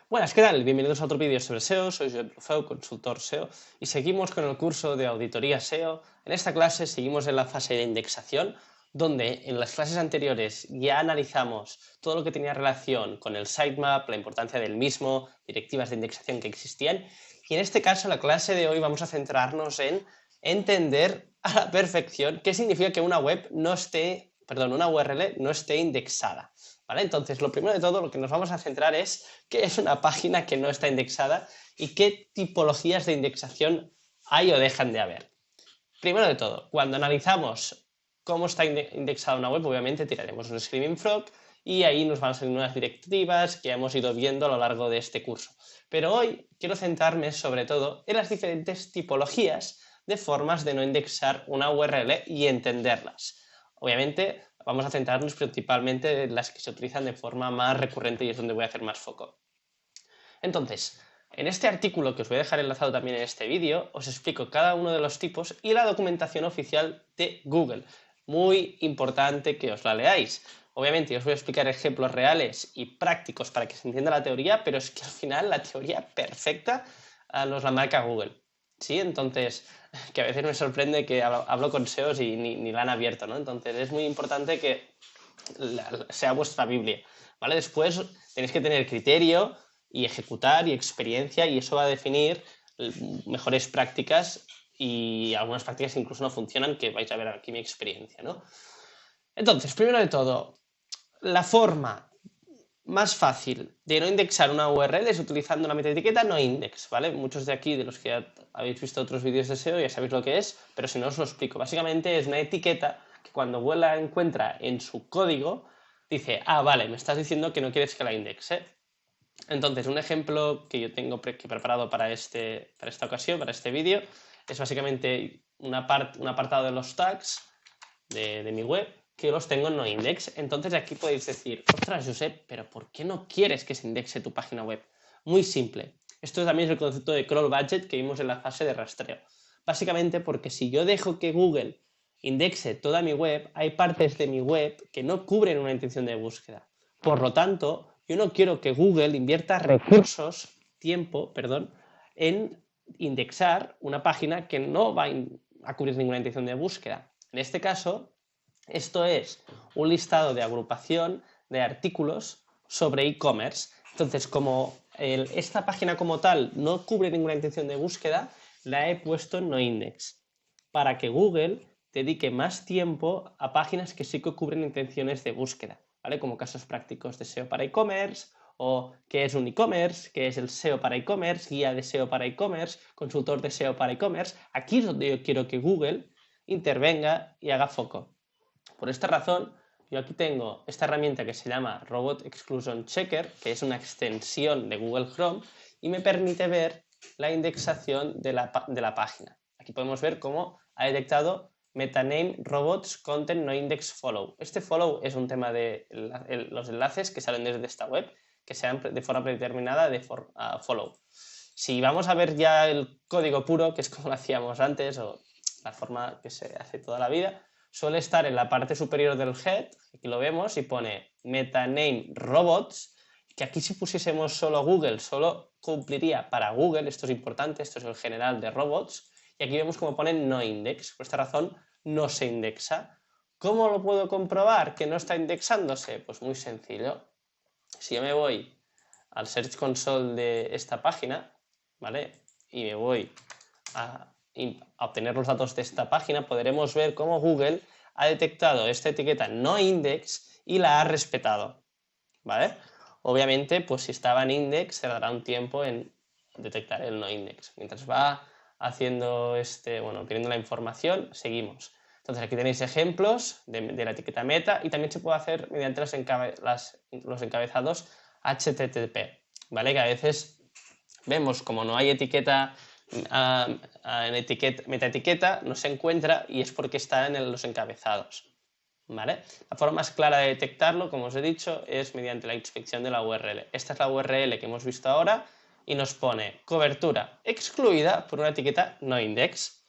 Buenas, ¿qué tal? Bienvenidos a otro vídeo sobre SEO, soy Josep Lufeu, consultor SEO, y seguimos con el curso de auditoría SEO. En esta clase seguimos en la fase de indexación, donde en las clases anteriores ya analizamos todo lo que tenía relación con el sitemap, la importancia del mismo, directivas de indexación que existían, y en este caso, la clase de hoy vamos a centrarnos en entender a la perfección qué significa que una una URL no esté indexada. ¿Vale? Entonces, lo primero de todo, lo que nos vamos a centrar es qué es una página que no está indexada y qué tipologías de indexación hay o dejan de haber. Primero de todo, cuando analizamos cómo está indexada una web, obviamente tiraremos un Screaming Frog y ahí nos van a salir unas directivas que hemos ido viendo a lo largo de este curso. Pero hoy quiero centrarme sobre todo en las diferentes tipologías de formas de no indexar una URL y entenderlas. Obviamente vamos a centrarnos principalmente en las que se utilizan de forma más recurrente y es donde voy a hacer más foco. Entonces, en este artículo que os voy a dejar enlazado también en este vídeo, os explico cada uno de los tipos y la documentación oficial de Google. Muy importante que os la leáis. Obviamente os voy a explicar ejemplos reales y prácticos para que se entienda la teoría, pero es que al final la teoría perfecta nos la marca Google. ¿Sí? Entonces, que a veces me sorprende que hablo con SEOs y ni la han abierto, ¿no? Entonces es muy importante que sea vuestra Biblia, ¿vale? Después tenéis que tener criterio y ejecutar y experiencia y eso va a definir mejores prácticas y algunas prácticas que incluso no funcionan, que vais a ver aquí mi experiencia, ¿no? Entonces, primero de todo, la forma más fácil de no indexar una URL es utilizando una metaetiqueta noindex, ¿vale? Muchos de aquí, de los que ya habéis visto otros vídeos de SEO, ya sabéis lo que es, pero si no os lo explico. Básicamente es una etiqueta que cuando Google la encuentra en su código, dice, ah, vale, me estás diciendo que no quieres que la indexe. Entonces, un ejemplo que yo tengo preparado para esta ocasión, para este vídeo, es básicamente un apartado de los tags de mi web que los tengo en noindex. Entonces aquí podéis decir, ostras, Josep, pero ¿por qué no quieres que se indexe tu página web? Muy simple. Esto también es el concepto de crawl budget que vimos en la fase de rastreo. Básicamente porque si yo dejo que Google indexe toda mi web, hay partes de mi web que no cubren una intención de búsqueda. Por lo tanto, yo no quiero que Google invierta tiempo, en indexar una página que no va a cubrir ninguna intención de búsqueda. En este caso, esto es un listado de agrupación de artículos sobre e-commerce. Entonces, como esta página como tal no cubre ninguna intención de búsqueda, la he puesto en noindex para que Google dedique más tiempo a páginas que sí que cubren intenciones de búsqueda, ¿vale? Como casos prácticos de SEO para e-commerce o qué es un e-commerce, qué es el SEO para e-commerce, guía de SEO para e-commerce, consultor de SEO para e-commerce. Aquí es donde yo quiero que Google intervenga y haga foco. Por esta razón, yo aquí tengo esta herramienta que se llama Robot Exclusion Checker, que es una extensión de Google Chrome y me permite ver la indexación de la página. Aquí podemos ver cómo ha detectado metaname robots content no index follow. Este follow es un tema de los enlaces que salen desde esta web que sean de forma predeterminada de follow. Si vamos a ver ya el código puro, que es como lo hacíamos antes o la forma que se hace toda la vida, suele estar en la parte superior del head, aquí lo vemos, y pone metaname robots, que aquí si pusiésemos solo Google, solo cumpliría para Google, esto es importante, esto es el general de robots, y aquí vemos como pone no index, por esta razón no se indexa. ¿Cómo lo puedo comprobar que no está indexándose? Pues muy sencillo. Si yo me voy al Search Console de esta página, ¿vale? Y me voy a obtener los datos de esta página, podremos ver cómo Google ha detectado esta etiqueta no index y la ha respetado, ¿vale? Obviamente, pues si estaba en index, se dará un tiempo en detectar el no index. Mientras va haciendo obteniendo la información, seguimos. Entonces aquí tenéis ejemplos de la etiqueta meta y también se puede hacer mediante los encabezados HTTP, ¿vale? Que a veces vemos como no hay etiqueta metaetiqueta, no se encuentra y es porque está en los encabezados, ¿vale? La forma más clara de detectarlo, como os he dicho, es mediante la inspección de la URL. Esta es la URL que hemos visto ahora y nos pone cobertura excluida por una etiqueta no index.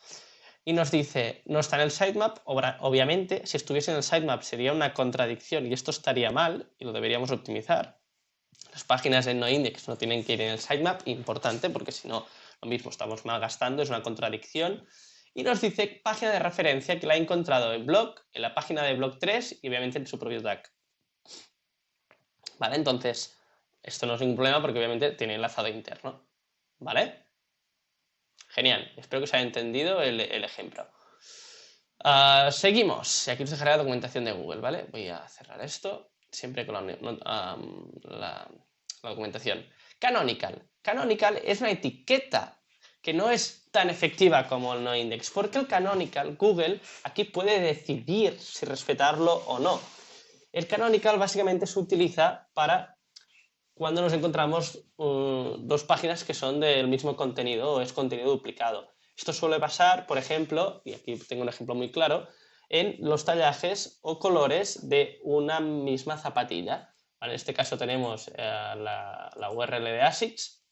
Y nos dice, no está en el sitemap, obviamente, si estuviese en el sitemap sería una contradicción y esto estaría mal y lo deberíamos optimizar. Las páginas en noindex no tienen que ir en el sitemap, importante, porque si no, lo mismo estamos malgastando, es una contradicción. Y nos dice página de referencia que la ha encontrado en blog, en la página de blog 3 y obviamente en su propio tag. ¿Vale? Entonces, esto no es ningún problema porque obviamente tiene enlazado interno. ¿Vale? Genial, espero que os haya entendido el ejemplo. Seguimos, y aquí os dejaré la documentación de Google, ¿vale? Voy a cerrar esto, siempre con la documentación. Canonical. Canonical es una etiqueta que no es tan efectiva como el noindex, porque el canonical, Google, aquí puede decidir si respetarlo o no. El canonical básicamente se utiliza para cuando nos encontramos dos páginas que son del mismo contenido o es contenido duplicado. Esto suele pasar, por ejemplo, y aquí tengo un ejemplo muy claro, en los tallajes o colores de una misma zapatilla. ¿Vale? En este caso tenemos la URL de ASICS,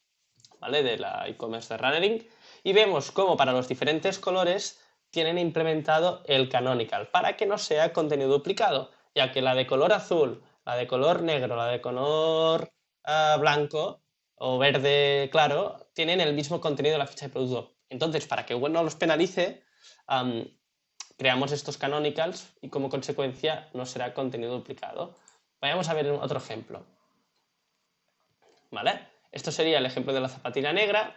¿vale? De la e-commerce de Runnering, y vemos cómo para los diferentes colores tienen implementado el canonical para que no sea contenido duplicado, ya que la de color azul, la de color negro, la de color blanco o verde claro tienen el mismo contenido de la ficha de producto. Entonces, para que Google no los penalice, creamos estos canonicals y como consecuencia no será contenido duplicado. Vayamos a ver otro ejemplo. ¿Vale? Esto sería el ejemplo de la zapatilla negra.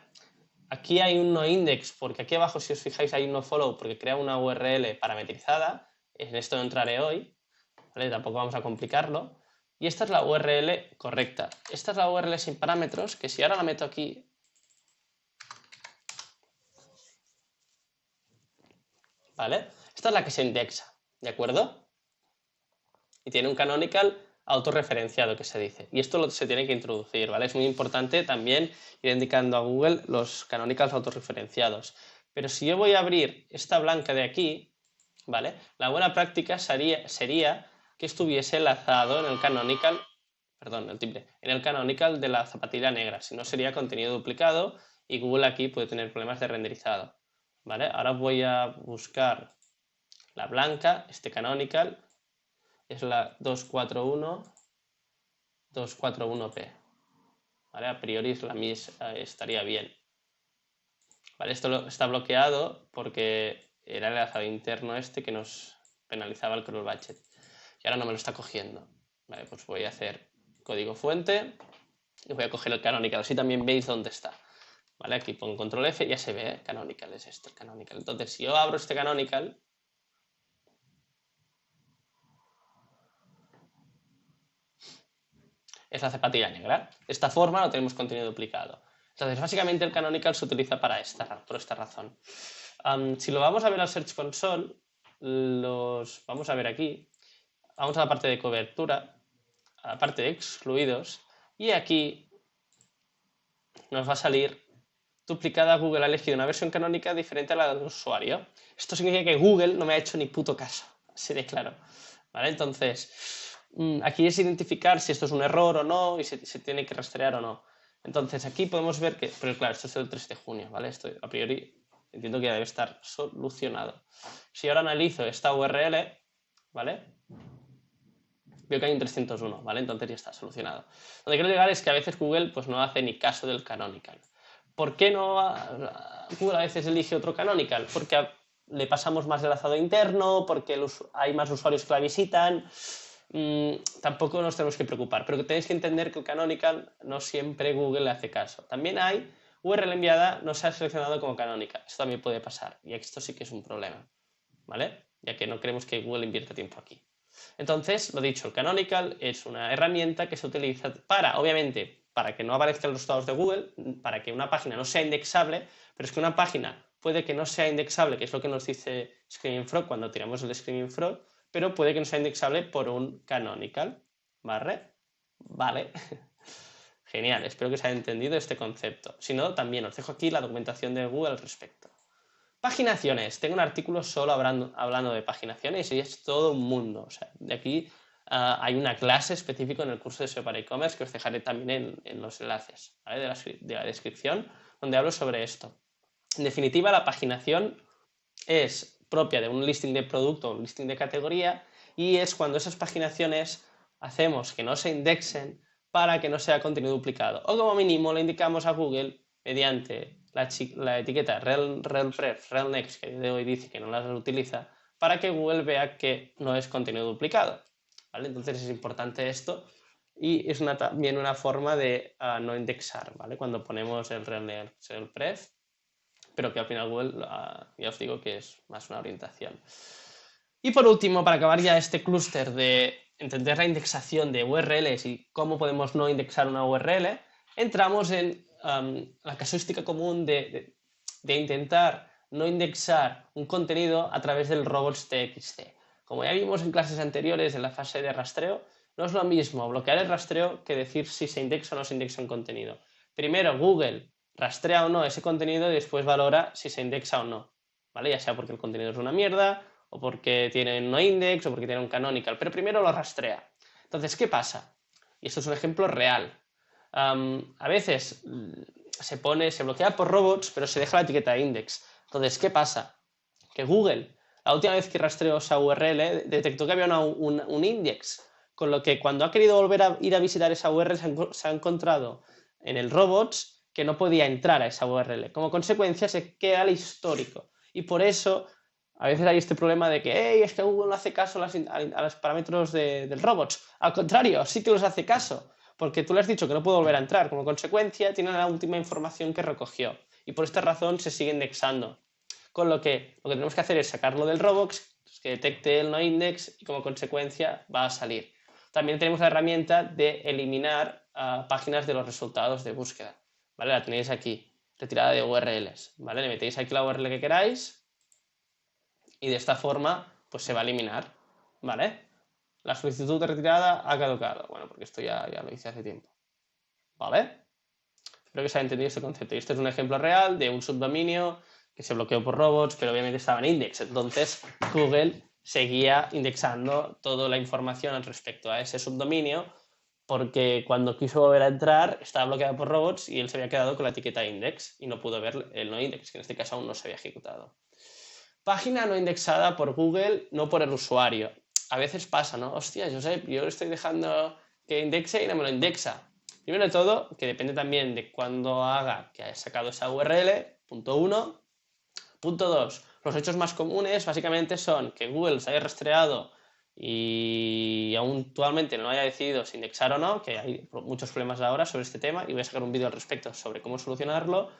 Aquí hay un noindex porque aquí abajo, si os fijáis, hay un nofollow porque crea una URL parametrizada. En esto no entraré hoy, ¿vale? Tampoco vamos a complicarlo. Y esta es la URL correcta. Esta es la URL sin parámetros, que si ahora la meto aquí, ¿vale? Esta es la que se indexa, ¿de acuerdo? Y tiene un canonical autorreferenciado, que se dice. Y esto se tiene que introducir, ¿vale? Es muy importante también ir indicando a Google los canonicals autorreferenciados. Pero si yo voy a abrir esta blanca de aquí, ¿vale? La buena práctica sería que estuviese enlazado en el canonical, perdón, el triple, en el canonical de la zapatilla negra, si no sería contenido duplicado y Google aquí puede tener problemas de renderizado, ¿vale? Ahora voy a buscar la blanca, este canonical, es la 241p, ¿vale? A priori la estaría bien, ¿vale? Esto está bloqueado porque era el enlazado interno este que nos penalizaba el crawl budget y ahora no me lo está cogiendo. Vale, pues voy a hacer código fuente y voy a coger el canonical, así también veis dónde está. Vale, aquí pongo control F y ya se ve, canonical es esto, el canonical. Entonces, si yo abro este canonical, es la zapatilla negra. De esta forma no tenemos contenido duplicado. Entonces, básicamente el canonical se utiliza por esta razón. Si lo vamos a ver al Search Console, vamos a ver aquí. Vamos a la parte de cobertura, a la parte de excluidos, y aquí nos va a salir duplicada. Google ha elegido una versión canónica diferente a la del usuario. Esto significa que Google no me ha hecho ni puto caso, así de claro. ¿Vale? Entonces, aquí es identificar si esto es un error o no y si se tiene que rastrear o no. Entonces, aquí podemos ver que, pero claro, esto es el 3 de junio, ¿vale? Esto a priori entiendo que ya debe estar solucionado. Si ahora analizo esta URL, ¿vale? Veo que hay un 301, ¿vale? Entonces ya está solucionado. Donde quiero llegar es que a veces Google pues, no hace ni caso del canonical. ¿Por qué no Google a veces elige otro canonical? Porque le pasamos más enlazado interno, porque hay más usuarios que la visitan. Tampoco nos tenemos que preocupar, pero tenéis que entender que el canonical no siempre Google le hace caso. También hay URL enviada no se ha seleccionado como canonical. Esto también puede pasar y esto sí que es un problema, ¿vale? Ya que no queremos que Google invierta tiempo aquí. Entonces, lo dicho, el canonical es una herramienta que se utiliza para, obviamente, para que no aparezcan los resultados de Google, para que una página no sea indexable, pero es que una página puede que no sea indexable, que es lo que nos dice Screaming Frog cuando tiramos el Screaming Frog, pero puede que no sea indexable por un canonical, ¿vale? Vale. Genial, espero que os haya entendido este concepto. Si no, también os dejo aquí la documentación de Google al respecto. Paginaciones. Tengo un artículo solo hablando de paginaciones y es todo un mundo. O sea, de aquí hay una clase específica en el curso de SEO para e-commerce que os dejaré también en los enlaces, ¿vale? de la descripción, donde hablo sobre esto. En definitiva, la paginación es propia de un listing de producto o un listing de categoría y es cuando esas paginaciones hacemos que no se indexen para que no sea contenido duplicado. O como mínimo le indicamos a Google mediante la etiqueta relpref, relnext, que de hoy dice que no las utiliza, para que Google vea que no es contenido duplicado. ¿Vale? Entonces es importante esto y es también una forma de no indexar, ¿vale? Cuando ponemos el relpref, pero que al final Google, ya os digo que es más una orientación. Y por último, para acabar ya este clúster de entender la indexación de URLs y cómo podemos no indexar una URL, entramos en la casuística común de intentar no indexar un contenido a través del robots.txt. Como ya vimos en clases anteriores en la fase de rastreo, no es lo mismo bloquear el rastreo que decir si se indexa o no se indexa un contenido. Primero Google rastrea o no ese contenido y después valora si se indexa o no, ¿vale? Ya sea porque el contenido es una mierda, o porque tiene un noindex, o porque tiene un canonical, pero primero lo rastrea. Entonces, ¿qué pasa? Y esto es un ejemplo real. A veces se bloquea por robots, pero se deja la etiqueta index. Entonces, ¿qué pasa? Que Google, la última vez que rastreó esa URL, detectó que había un index, con lo que cuando ha querido volver a ir a visitar esa URL se ha encontrado en el robots que no podía entrar a esa URL. Como consecuencia, se queda el histórico. Y por eso a veces hay este problema de que es que Google no hace caso a los parámetros del robots. Al contrario, sí que los hace caso, porque tú le has dicho que no puede volver a entrar. Como consecuencia, tiene la última información que recogió. Y por esta razón se sigue indexando. Con lo que tenemos que hacer es sacarlo del robots, que detecte el noindex y como consecuencia va a salir. También tenemos la herramienta de eliminar páginas de los resultados de búsqueda. ¿Vale? La tenéis aquí, retirada de URLs. ¿Vale? Le metéis aquí la URL que queráis y de esta forma pues se va a eliminar, ¿vale? La solicitud de retirada ha caducado. Bueno, porque esto ya lo hice hace tiempo, ¿vale? Espero que se haya entendido este concepto. Y este es un ejemplo real de un subdominio que se bloqueó por robots, pero obviamente estaba en index. Entonces Google seguía indexando toda la información al respecto a ese subdominio porque cuando quiso volver a entrar estaba bloqueado por robots y él se había quedado con la etiqueta index y no pudo ver el no index, que en este caso aún no se había ejecutado. Página no indexada por Google, no por el usuario. A veces pasa, ¿no? Hostia, Josep, yo estoy dejando que indexe y no me lo indexa. Primero de todo, que depende también de cuándo haga que haya sacado esa URL, punto 1. Punto 2, los hechos más comunes básicamente son que Google se haya rastreado y aún actualmente no haya decidido si indexar o no, que hay muchos problemas ahora sobre este tema y voy a sacar un vídeo al respecto sobre cómo solucionarlo.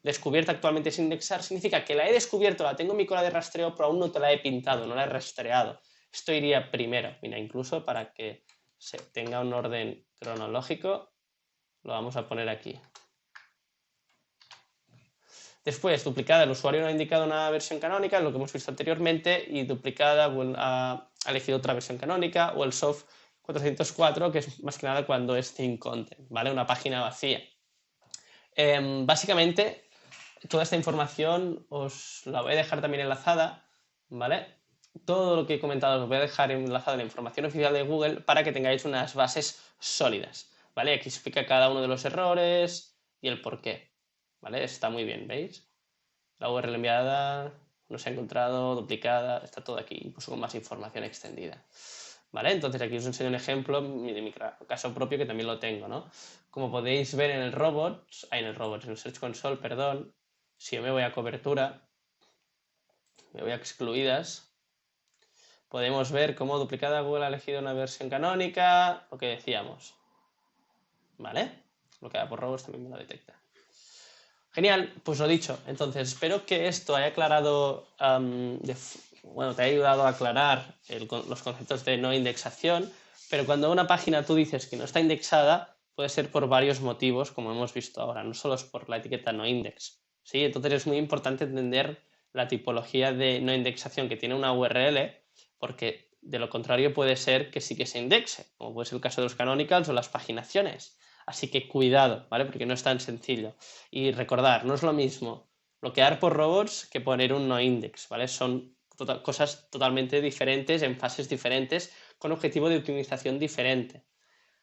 Descubierta actualmente sin indexar significa que la he descubierto, la tengo en mi cola de rastreo, pero aún no te la he pintado, no la he rastreado. Esto iría primero, mira, incluso para que se tenga un orden cronológico, lo vamos a poner aquí. Después, duplicada, el usuario no ha indicado una versión canónica, lo que hemos visto anteriormente, y duplicada ha elegido otra versión canónica, o el soft 404, que es más que nada cuando es thin content, ¿vale? Una página vacía. Básicamente, toda esta información os la voy a dejar también enlazada, ¿vale? Todo lo que he comentado os voy a dejar enlazado en la información oficial de Google para que tengáis unas bases sólidas, ¿vale? Aquí explica cada uno de los errores y el porqué, ¿vale? Está muy bien, ¿veis? La URL enviada no se ha encontrado, duplicada, está todo aquí, incluso con más información extendida. ¿Vale? Entonces aquí os enseño un ejemplo de mi caso propio que también lo tengo, ¿no? Como podéis ver en el en el Search Console, perdón, si yo me voy a cobertura, me voy a excluidas, podemos ver cómo duplicada Google ha elegido una versión canónica, lo que decíamos, ¿vale? Bloqueada por robots también me lo detecta. Genial, pues lo dicho. Entonces, espero que esto haya aclarado, te haya ayudado a aclarar los conceptos de no indexación, pero cuando una página tú dices que no está indexada, puede ser por varios motivos, como hemos visto ahora, no solo es por la etiqueta no index, ¿sí? Entonces es muy importante entender la tipología de no indexación que tiene una URL, porque de lo contrario puede ser que sí que se indexe, como puede ser el caso de los canonicals o las paginaciones. Así que cuidado, ¿vale? Porque no es tan sencillo. Y recordar, no es lo mismo bloquear por robots que poner un no index, ¿vale? Son cosas totalmente diferentes, en fases diferentes, con objetivo de optimización diferente.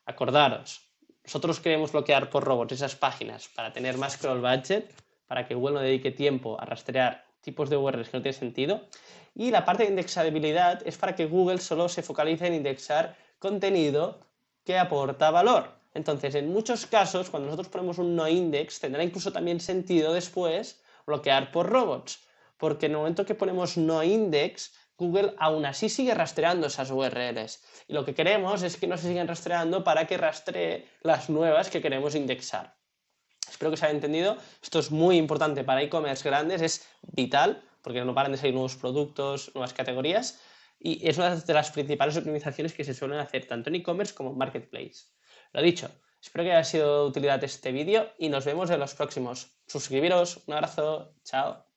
Acordaros, nosotros queremos bloquear por robots esas páginas para tener más crawl budget, para que Google no dedique tiempo a rastrear tipos de URLs que no tienen sentido. Y la parte de indexabilidad es para que Google solo se focalice en indexar contenido que aporta valor. Entonces, en muchos casos, cuando nosotros ponemos un noindex, tendrá incluso también sentido después bloquear por robots, porque en el momento que ponemos noindex, Google aún así sigue rastreando esas URLs. Y lo que queremos es que no se sigan rastreando para que rastree las nuevas que queremos indexar. Espero que se haya entendido. Esto es muy importante para e-commerce grandes, es vital, porque no paran de salir nuevos productos, nuevas categorías, y es una de las principales optimizaciones que se suelen hacer tanto en e-commerce como en marketplace. Lo dicho, espero que haya sido de utilidad este vídeo y nos vemos en los próximos. Suscribiros, un abrazo, chao.